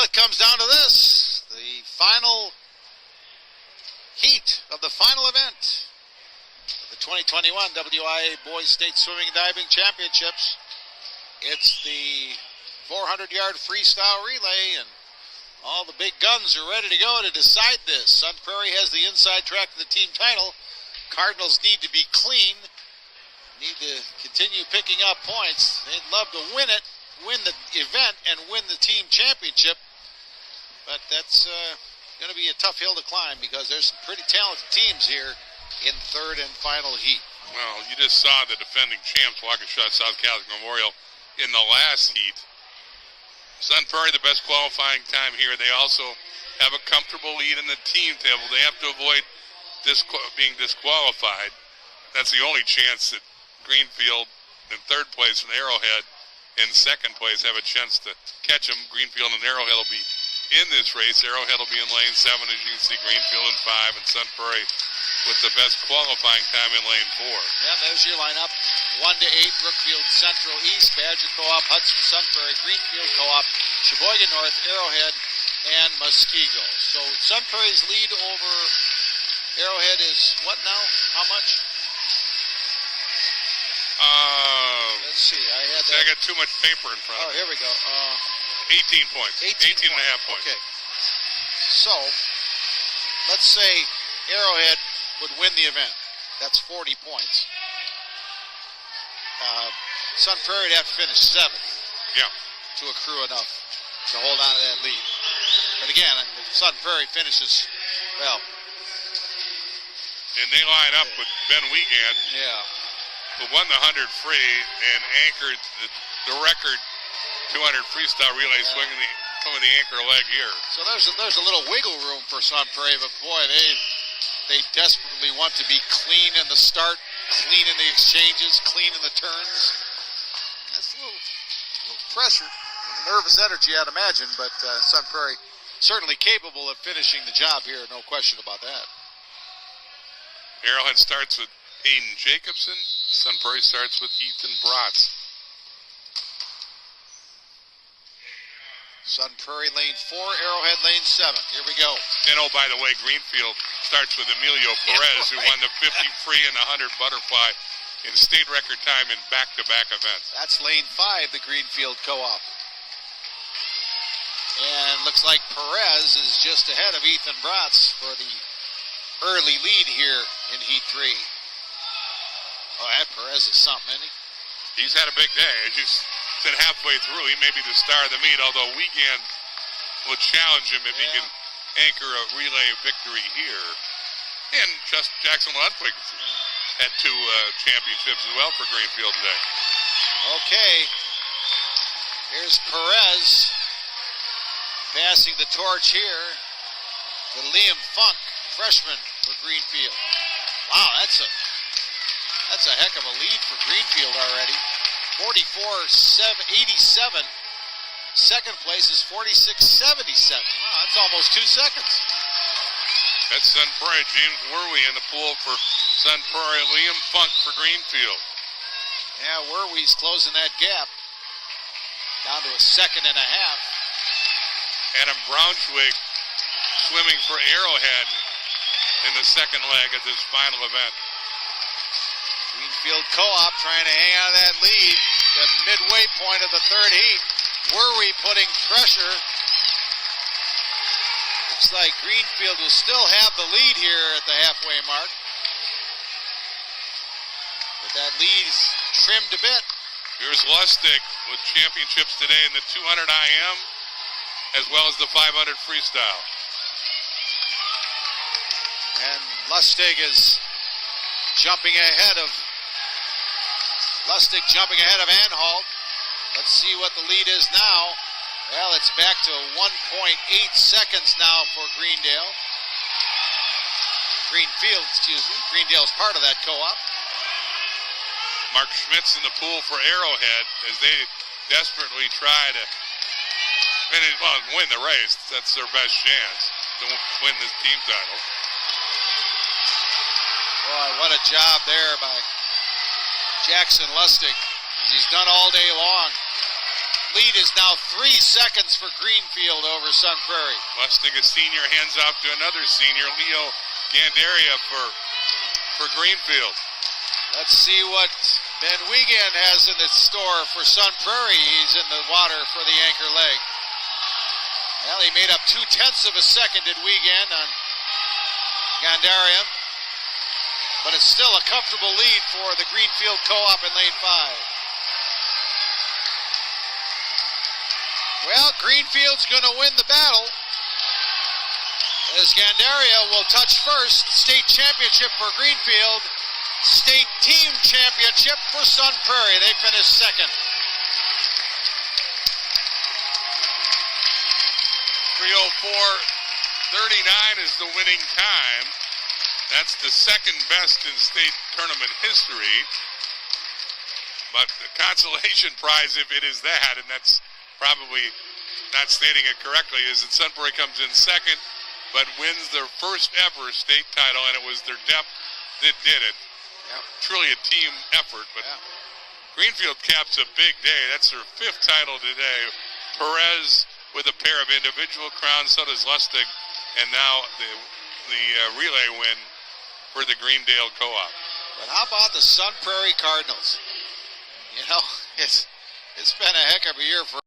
it comes down to this. The final heat of the final event of the 2021 WIAA Boys State Swimming and Diving Championships. It's the 400-yard freestyle relay, and all the big guns are ready to go to decide this. Sun Prairie has the inside track to the team title. Cardinals need to be clean, need to continue picking up points. They'd love to win it, win the event, and win the team championship. But that's going to be a tough hill to climb because there's some pretty talented teams here in third and final heat. Well, you just saw the defending champs, Waukesha South Catholic Memorial, in the last heat. Sun Prairie, the best qualifying time here. They also have a comfortable lead in the team table. They have to avoid being disqualified. That's the only chance that Greenfield in third place and Arrowhead in second place have a chance to catch them. Greenfield and Arrowhead will be in this race. Arrowhead will be in lane 7, as you can see. Greenfield in 5, and Sun Prairie with the best qualifying time in lane 4. Yeah, there's your lineup. 1 to 8, Brookfield Central East, Badger Co-op, Hudson Sun Prairie, Greenfield Co-op, Sheboygan North, Arrowhead, and Muskego. So Sun Prairie's lead over Arrowhead is what now? How much? Let's see. I got too much paper in front of me. Oh, here we go. 18 points. 18 and a half points. Okay. So, let's say Arrowhead would win the event. That's 40 points. Sun Prairie would have to finish 7th. Yeah. To accrue enough to hold on to that lead. But again, if Sun Prairie finishes, well. And they line up with Ben Wiegand. Yeah. Who won the 100 free and anchored the record 200 freestyle relay swinging the anchor leg here. So there's a little wiggle room for Sun Prairie, but boy, they desperately want to be clean in the start, clean in the exchanges, clean in the turns. That's a little pressure, nervous energy, I'd imagine, but Sun Prairie certainly capable of finishing the job here, no question about that. Arrowhead starts with Aiden Jacobson. Sun Prairie starts with Ethan Bratz. Sun Prairie lane 4, Arrowhead lane 7. Here we go. And oh, by the way, Greenfield starts with Emilio Perez, who won the 50 free and the 100 butterfly in state record time in back-to-back events. That's lane 5, the Greenfield Co-op. And looks like Perez is just ahead of Ethan Bratz for the early lead here in Heat 3. Oh, that Perez is something, isn't he? He's had a big day. As you said, halfway through, he may be the star of the meet, although Wiegand will challenge him if he can anchor a relay victory here. And Jackson Ludwig had 2 championships as well for Greenfield today. Okay. Here's Perez passing the torch here to Liam Funk, freshman for Greenfield. Wow, that's a heck of a lead for Greenfield already. 44-87. Second place is 46-77. Wow, that's almost 2 seconds. That's Sun Prairie. James Werwey in the pool for Sun Prairie. Liam Funk for Greenfield. Yeah, Werwey's closing that gap down to a 1.5 seconds. Adam Braunschweig swimming for Arrowhead in the second leg of this final event. Greenfield Co-op trying to hang on to that lead. The midway point of the third heat. Werwey putting pressure. Looks like Greenfield will still have the lead here at the halfway mark. But that lead is trimmed a bit. Here's Lustig with championships today in the 200 IM as well as the 500 freestyle. And Lustig is jumping ahead of Anhalt. Let's see what the lead is now. Well, it's back to 1.8 seconds now for Greenfield, excuse me. Greendale's part of that co-op. Mark Schmitz in the pool for Arrowhead as they desperately try to win the race. That's their best chance to win this team title. Boy, what a job there by Jackson Lustig. He's done all day long. lead is now 3 seconds for Greenfield over Sun Prairie. Lustig, a senior, hands off to another senior, Leo Gandaria for Greenfield. Let's see what Ben Wiegand has in its store for Sun Prairie. He's in the water for the anchor leg. Well, he made up 0.2 seconds, did Wiegand, on Gandaria. But it's still a comfortable lead for the Greenfield Co-op in lane 5. Well, Greenfield's going to win the battle, as Gandaria will touch first. State championship for Greenfield. State team championship for Sun Prairie. They finished second. 3:04:39 is the winning time. That's the second best in state tournament history. But the consolation prize, if it is that, and that's probably not stating it correctly, is that Sun Prairie comes in second, but wins their first ever state title, and it was their depth that did it. Yep. Truly a team effort, but Greenfield caps a big day. That's their 5th title today. Perez with a pair of individual crowns, so does Lustig, and now the relay win for the Greendale Co-op. But how about the Sun Prairie Cardinals? You know, it's been a heck of a year for